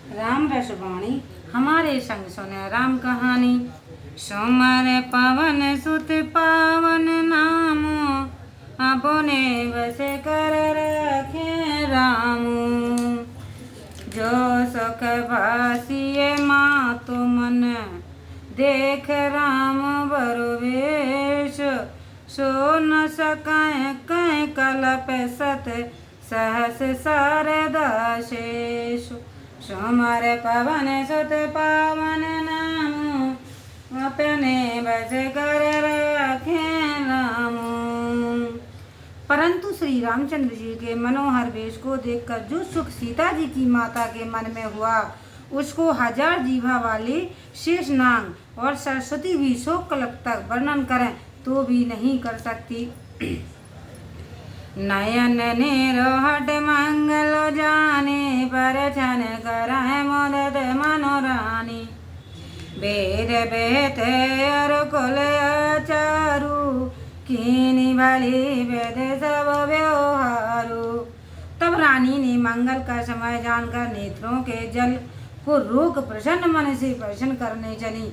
राम रसवाणी हमारे संग सुने राम कहानी। सोमर पवन सुत पावन नाम, अपने बस कर रखे राम। जो सुख भासिए मातु मन, देख राम बरवेश। सो न सकै कै कलप सत, सहस शारदा शेष। सोमर पवन सुत पावन नाम, अपने बस कर रखे राम। परंतु श्री रामचंद्र जी के मनोहर वेश को देखकर जो सुख सीता जी की माता के मन में हुआ, उसको हजार जीवा वाले शेषनाग और सरस्वती भी सौ कल्प तक वर्णन करें तो भी नहीं कर सकती। नयन निरोहट मंगल जाने, पर छन करह मोदत मनोरानी। वेद बेत और कुल चारु, कीनी भली वेद सब व्यवहारु। तब रानी ने मंगल का समय जानकर नेत्रों के जल को रोक प्रसन्न मन से प्रश्न करने चली।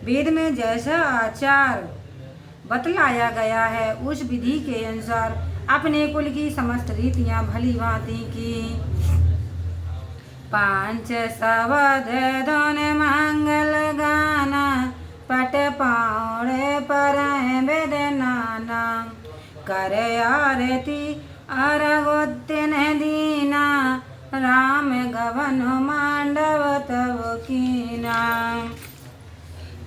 वेद में जैसा आचार बतलाया गया है, उस विधि के अनुसार अपने कुल की समस्त रीतियां भली भांति की। पांच सवद धन मंगल गाना, पट पाउड़े पर वेद नाना। कर आरती अरगोत्तिन दीना, राम गवन मांडव तब कीना।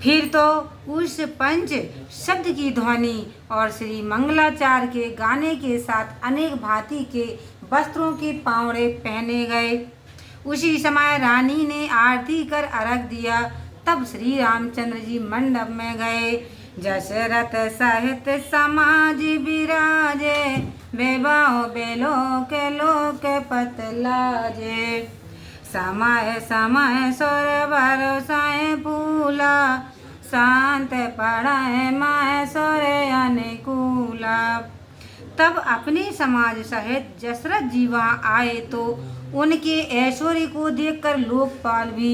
फिर तो उस पंच शब्द की ध्वनि और श्री मंगलाचार के गाने के साथ अनेक भांति के वस्त्रों के पावड़े पहने गए। उसी समय रानी ने आरती कर अर्घ दिया। तब श्री रामचंद्र जी मंडप में गए। जसरथ सहित समाज विराजे, बेबाओ बेलोक लोक पतलाजे। समय समय सुर बरसाए फूला, शांत पढ़ाए माय सोरे अनुकूला। तब अपने समाज सहित जसरथ जी वहाँ आए तो उनके ऐश्वर्य को देखकर लोकपाल भी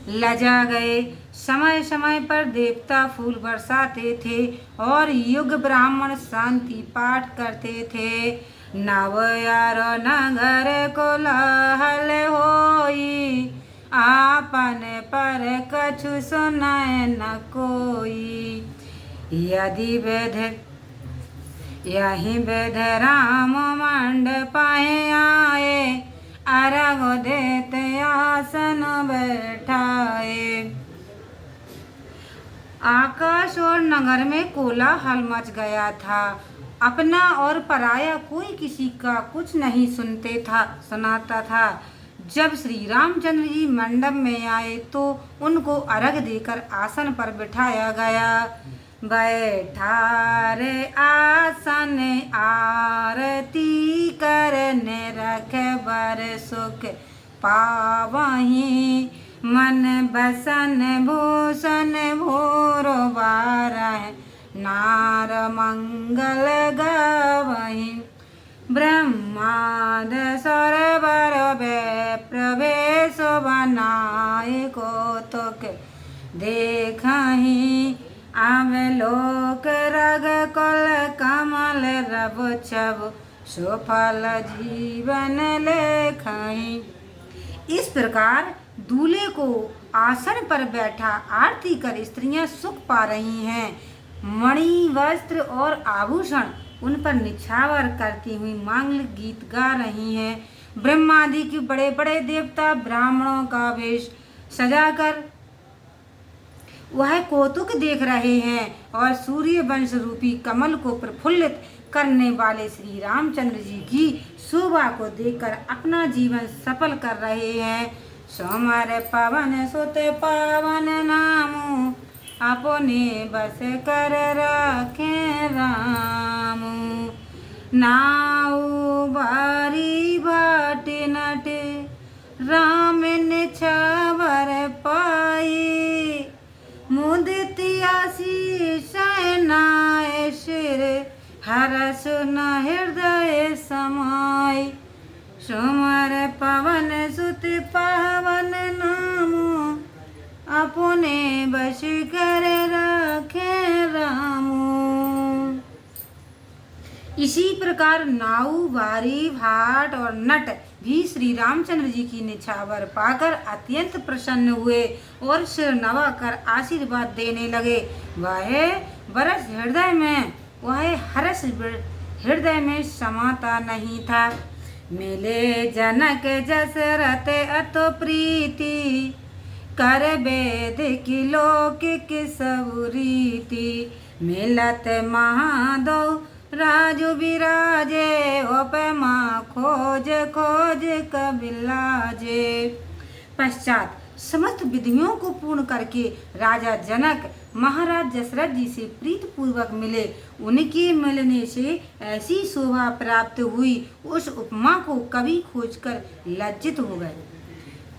लजा गए। समय समय पर देवता फूल बरसाते थे और युग ब्राह्मण शांति पाठ करते थे। नव यार नगर कोलाहल होई, आपन पर कछु सुनाए न कोई। यही वेद राम मंडपाए आए, अर्घ देते आसन बैठाए। आकाश और नगर में कोलाहल मच गया था। अपना और पराया कोई किसी का कुछ नहीं सुनाता था। जब श्री रामचंद्र जी मंडप में आए तो उनको अर्घ देकर आसन पर बिठाया गया। बैठा रे आसन आरती करने, रख बर सुख पावहीं। मन बसन भूषण भोरो बारह, नार मंगल गावहीं। ब्रह्माद सरवर प्रवेश बनाए, कौतुक देखहीं। अवलोक रग कुल कमल रव छब, सुफल जीवन लेखहीं। इस प्रकार दूल्हे को आसन पर बैठा आरती कर स्त्रियां सुख पा रही हैं। मणि वस्त्र और आभूषण उन पर निछावर करती हुई मांगलिक गीत गा रही हैं। ब्रह्मादि के बड़े बड़े देवता ब्राह्मणों का वेश सजाकर वह कौतुक देख रहे हैं और सूर्य वंश रूपी कमल को प्रफुल्लित करने वाले श्री रामचंद्र जी की शोभा को देखकर अपना जीवन सफल कर रहे हैं। सोमर पवन सुत पावन नाम, अपने बस कर रखे राम। नाउ बारी बाट नट, राम निछावर पाई। मुदित आशीष नाय शिर, हरस न हृदय समाई। सोमर पवन सुत सुत पावन नामो अपने बस कर रखे रामो। इसी प्रकार नाऊ, बारी, भाट और नट भी श्री रामचंद्र जी की निछावर पाकर अत्यंत प्रसन्न हुए और सिर नवाकर आशीर्वाद देने लगे। वह हर्ष हृदय में समाता नहीं था। मिले जनक जस रत अतो प्रीति, कर वेद की लौकिक सब रीति। मिलत महादो राजु विराजे, उपमा खोज खोज कबिलाजे। पश्चात समस्त विधियों को पूर्ण करके राजा जनक महाराज दशरथ जी से प्रीत पूर्वक मिले। उनके मिलने से ऐसी शोभा प्राप्त हुई, उस उपमा को कवि खोजकर लज्जित हो गए।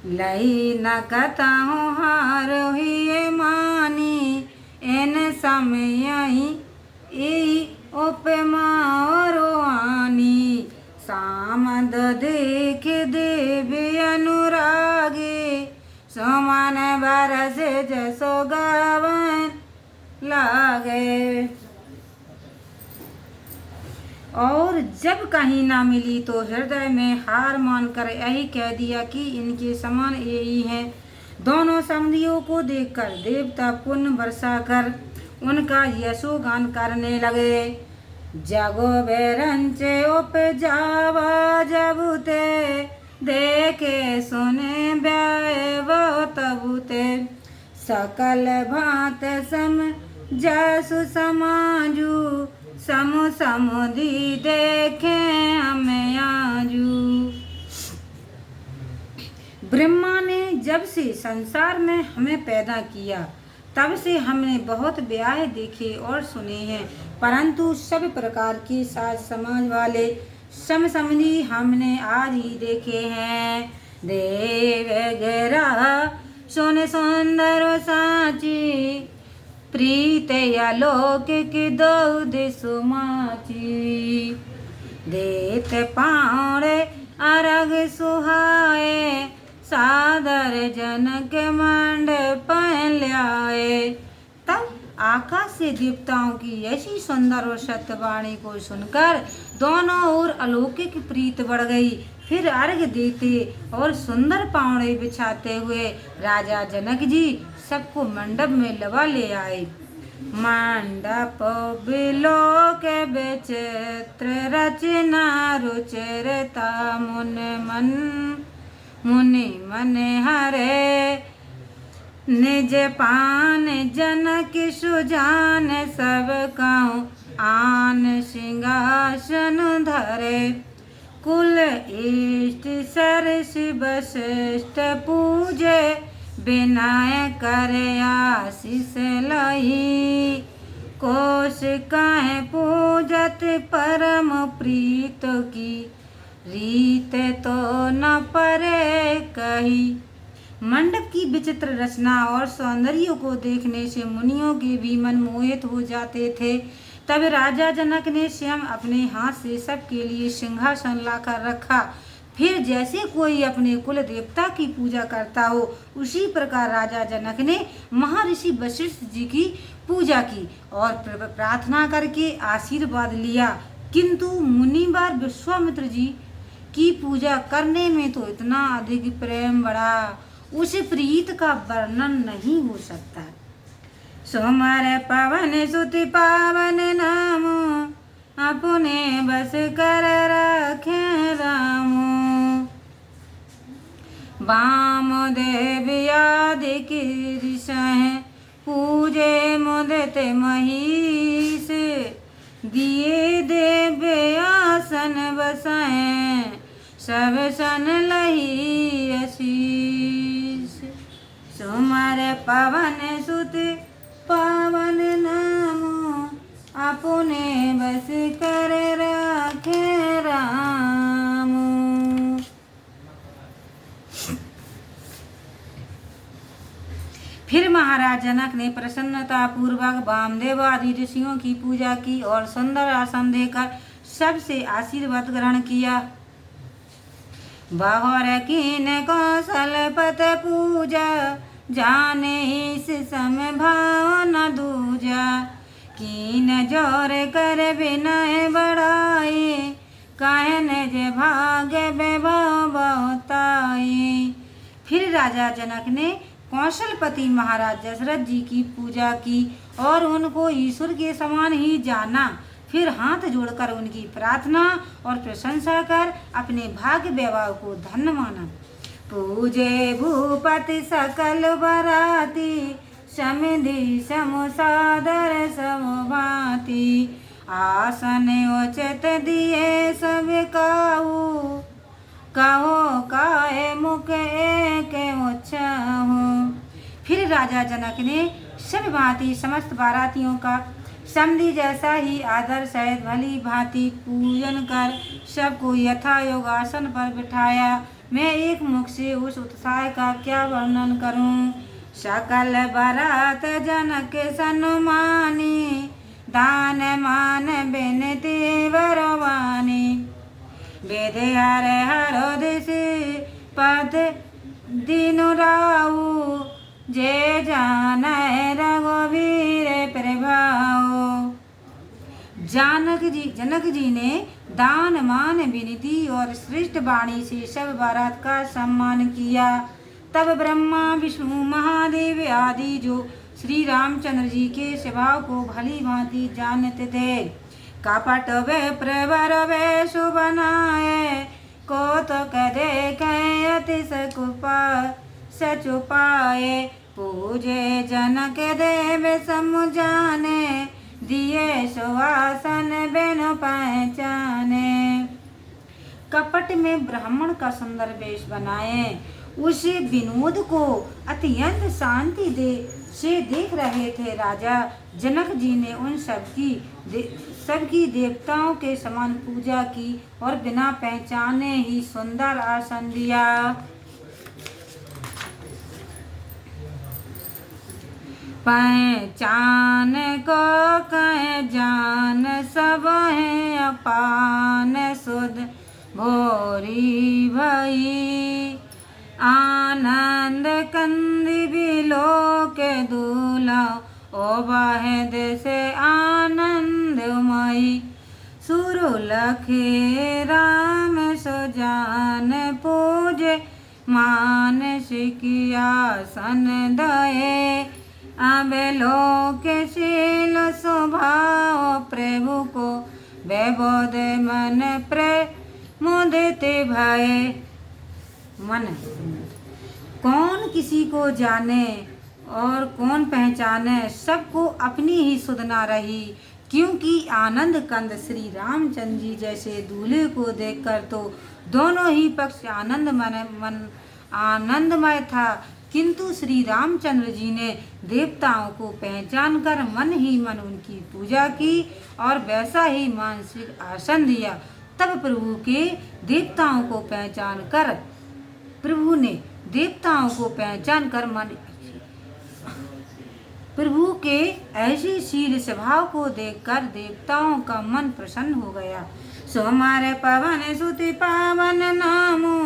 लई न कताहु हार हुई मानी, इन समय उपमा और आनी। सामद देख देवी अनुरागे, समान बरस जसो गावन लागे। और जब कहीं ना मिली तो हृदय में हार मानकर यही कह दिया कि इनके समान यही हैं। दोनों समधियों को देखकर देवता पुण्य वर्षा कर उनका यशोगान करने लगे। जगो बेरंचे उपजावा जबुते, देखे सुने ब्याए वो तबुते। सकल भात सम जसु समाजू, समु समुदी देखे हमें आजू। ब्रह्मा ने जब से संसार में हमें पैदा किया तब से हमने बहुत ब्याह देखे और सुने हैं, परंतु सब प्रकार के साज समाज वाले समसमधी हमने आज ही देखे हैं। देव गेरा सोने सुंदर साची, प्रीत अलौकिक दो दिसु माची। देत पाउरे अरग सुहाए, सादर जनक मंडप ल्याए। तब आकाश से देवताओं की ऐसी सुंदर और सत्य वाणी को सुनकर दोनों ओर अलौकिक प्रीत बढ़ गई। फिर अर्घ देते और सुंदर पावड़े बिछाते हुए राजा जनक जी सबको मंडप में लवा ले आए। मंडप बिलोक विचित्र रचना रुचिरता, मुनि मन हरे निज पान। जनक सुजान सब कहूँ आन सिंहासन धरे। कुल इष्ट सरस वशिष्ठ पूजे, विनय कर आशीष लई। कोश कह पूजत परम प्रीत की, रीत तो न परे कही। मंडप की विचित्र रचना और सौंदर्य को देखने से मुनियों के भी मन मोहित हो जाते थे। तब राजा जनक ने स्वयं अपने हाथ से सबके लिए सिंहासन लाकर रखा। फिर जैसे कोई अपने कुल देवता की पूजा करता हो, उसी प्रकार राजा जनक ने महर्षि वशिष्ठ जी की पूजा की और प्रार्थना करके आशीर्वाद लिया। किंतु मुनिवर विश्वामित्र जी की पूजा करने में तो इतना अधिक प्रेम बढ़ा, उस प्रीत का वर्णन नहीं हो सकता। सोमर पवन सुत पावन नाम, अपने बस कर रखे रामो। वाम देव आदि कीर्षह, पूजे मुदित महीष। दिए देव आसन बसाए, सब सन लही आशीष। सोमर पवन सुत पावन नामो, अपने बस कर रखे रामो। फिर महाराज जनक ने प्रसन्नता पूर्वक वामदेव आदि ऋषियों की पूजा की और सुंदर आसन देकर सबसे आशीर्वाद ग्रहण किया। बहुर कीन कौशलपत पूजा, जाने इस सम भाव न दूजा। कीन जोर कर विनय बढ़ाए, कहन जे भाग्य वैभव बहुताई। फिर राजा जनक ने कौशलपति महाराज दशरथ जी की पूजा की और उनको ईश्वर के समान ही जाना। फिर हाथ जोड़कर उनकी प्रार्थना और प्रशंसा कर अपने भाग्य वैभव को धन्य माना। पूजे भूपति सकल बराती, समिधि समुसादर समभाति। आसन उचित दिए सब काहू, कहो काहे मुख एक उच्छाहू। फिर राजा जनक ने सब भांति समस्त बारातियों का समधि जैसा ही आदर सहित भली भांति पूजन कर सबको यथा योग आसन पर बिठाया। मैं एक मुख से उस उत्साह का क्या वर्णन करूं। सकल बारात जनक सन्मानी, दान मान बिनती वरवानी। वेद हर हरोदिसी पद दीनु राऊ, जे जान रघुवीर प्रभाव। जनक जी ने दान मान विनती और श्रेष्ठ वाणी से सब बारात का सम्मान किया। तब ब्रह्मा विष्णु महादेव आदि जो श्री रामचंद्र जी के स्वभाव को भली भांति जानते थे, कपट वे प्रवर वे सुबनाए, कौतुक देखे अति सचुपाए। पूजे जनक देव समुझाने, दिए सुवासन बिनु पहचाने। कपट में ब्राह्मण का सुंदर वेश बनाए, उस विनोद को अत्यंत शांति से देख रहे थे। राजा जनक जी ने उन सबकी देवताओं के समान पूजा की और बिना पहचाने ही सुंदर आसन दिया। पहचान को कह जान सब है अपान, सुध भोरी भई आनंद कंदी बिलो के दूला। ओ बाहद से आनंदमयी, सुरु लखे राम सो जान पूजे। मानस की आसन दये, अबलोक शील स्वभाव। प्रभु को वैबोध मन प्रमुदित भय। मन कौन किसी को जाने और कौन पहचाने, सबको अपनी ही सुध ना रही। क्योंकि आनंद कंद श्री रामचंद्र जी जैसे दूल्हे को देखकर तो दोनों ही पक्ष आनंदमय था, किंतु श्री रामचंद्र जी ने देवताओं को पहचान कर मन ही मन उनकी पूजा की और वैसा ही मानसिक आसन दिया। तब प्रभु ने देवताओं को पहचान कर प्रभु के ऐसे शील स्वभाव को देखकर देवताओं का मन प्रसन्न हो गया। सो हमारे पवन सुति पावन नामो,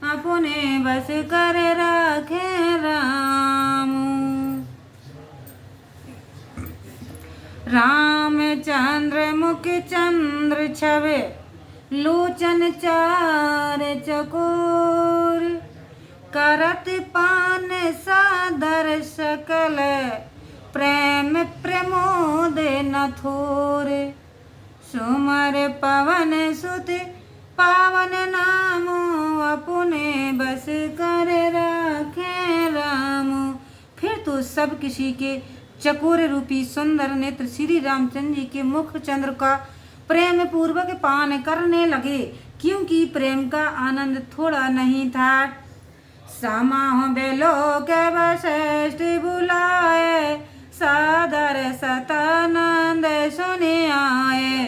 अपने बस कर रखे राम। रामचंद्र मुख चंद्र छवे, लोचन चार चकोर। करत पान सादर सकल, प्रेम प्रमोद न थोर। सुमर पवन सुत पावन नामो, अपने बस कर रखे राम। फिर तो सब किसी के चकोर रूपी सुंदर नेत्र श्री रामचंद्र जी के मुख चंद्र का प्रेम पूर्वक पान करने लगे, क्योंकि प्रेम का आनंद थोड़ा नहीं था। समाह बेलो के वशिष्ठ बुलाए, सादर सतानंद सुने आए।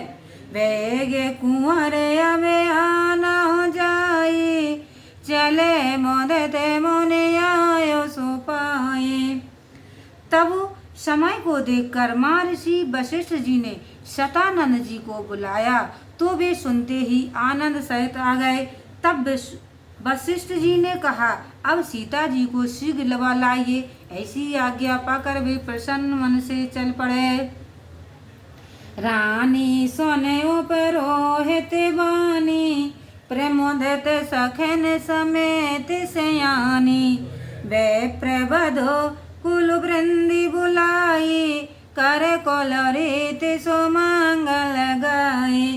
बेगे कुंवर अबे आना हो जाई, चले मोदते मुनि आयो सो पाए। तब समय को देखकर महर्षि वशिष्ठ जी ने शतानंद जी को बुलाया, तो वे सुनते ही आनंद सहित आ गए। तब वशिष्ठ जी ने कहा, अब सीता जी को शीघ्र लवा लाइए। ऐसी आज्ञा पाकर वे प्रसन्न मन से चल पड़े। रानी सोने उपरोहित बानी, प्रमोदित सखन समेत सयानी। वे प्रबधो कुल वृंदी बुलाई, कर कोलरित सुमंगल गाए।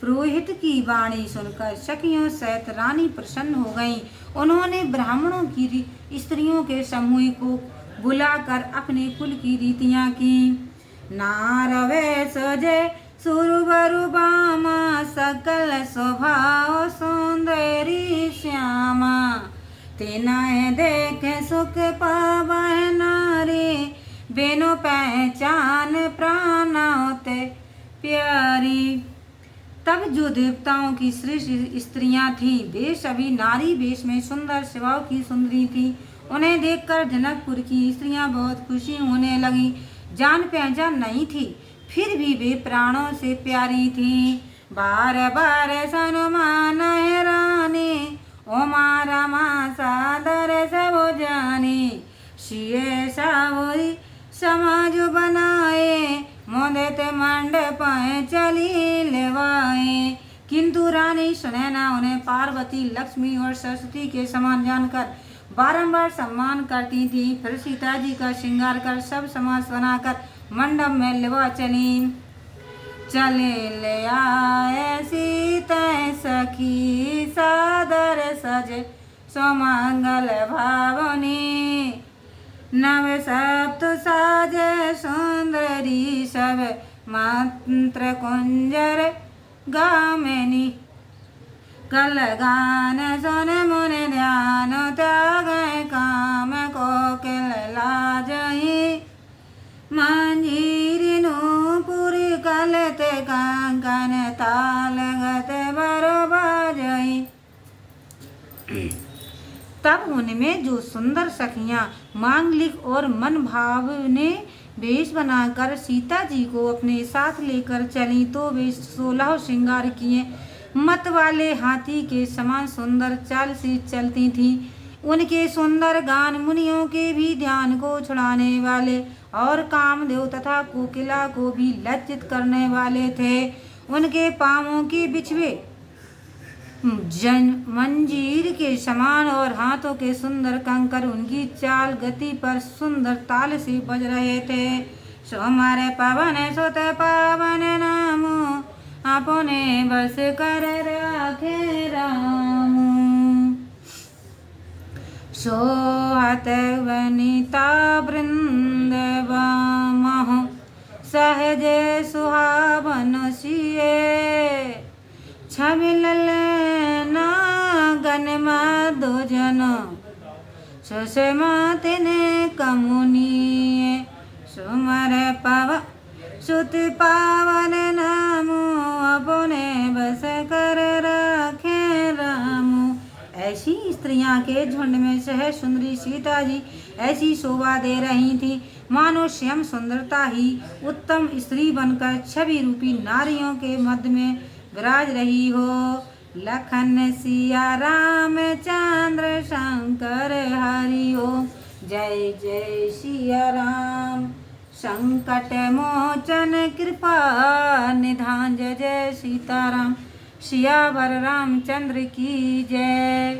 पुरोहित की वाणी सुनकर सखियों सहित रानी प्रसन्न हो गईं। उन्होंने ब्राह्मणों की स्त्रियों के समूह को बुलाकर अपने कुल की रीतियां की। नारवे सजे सुरवरु बामा, सकल स्वभाव सुंदरी श्यामा। तेनाए देखे सुख पावै नारी, बिनु पहचान प्राणोते प्यारी। तब जो देवताओं की श्रेष्ठ स्त्रियां थीं, वे सभी नारी वेश में सुंदर स्वभाव की सुंदरी थीं। उन्हें देखकर जनकपुर की स्त्रियां बहुत खुशी होने लगीं। जान पहचान नहीं थी, फिर भी वे प्राणों से प्यारी थीं। बार बार सनुमान रानी, उमा रमा सादर सब जानी। सिए सावरी समाज बनाए, मोदित मंडप चली लेवाए। किंतु रानी सुनैना उन्हें पार्वती, लक्ष्मी और सरस्वती के समान जानकर बारंबार सम्मान करती थी। फिर सीता जी का श्रृंगार कर सब समाज बनाकर मंडप में लेवा चली। चले ले आए सीता सखी, सादर सजे सुमंगल भावनी। नव सप्त साजे सुंदरी, सब मंत्र कुंजर गामिनी। कल गान सुन मुन ध्यान, त्याग काम कोकिल लाजही। मंजीरी नूपुर कलत कांकन, ताल गत बरो बाजही। तब उनमें जो सुंदर सखियां मांगलिक और मन भावने वेश बनाकर सीता जी को अपने साथ लेकर चली, तो वे 16 श्रृंगार किए मत वाले हाथी के समान सुंदर चाल से चलती थीं। उनके सुंदर गान मुनियों के भी ध्यान को छुड़ाने वाले और कामदेव तथा कोकिला को भी लज्जित करने वाले थे। उनके पांवों के बिछवे मंजीर के समान और हाथों के सुंदर कंकर उनकी चाल गति पर सुंदर ताल से बज रहे थे। सोमारे पवन सुत पावन नामो, अपने बस कर राखे राम। सोहत वनिता वृंदवामह, सहजे सुहावन सिए। छबिलल नागन माधो जन, सुषमा तिने कमुनिए। सुमर पव सुत पावन नामो, अपने बस कर राखे रामो। ऐसी स्त्रियां के झुंड में सहज सुंदरी सीता जी ऐसी शोभा दे रही थी, मानो स्वयं सुंदरता ही उत्तम स्त्री बनकर छवि रूपी नारियों के मध्य में विराज रही हो। लखन सिया राम चंद्र शंकर हरि ओम। जय जय सिया राम, संकट मोचन कृपा निधान। जय जय सीताराम, सियावर रामचंद्र की जय।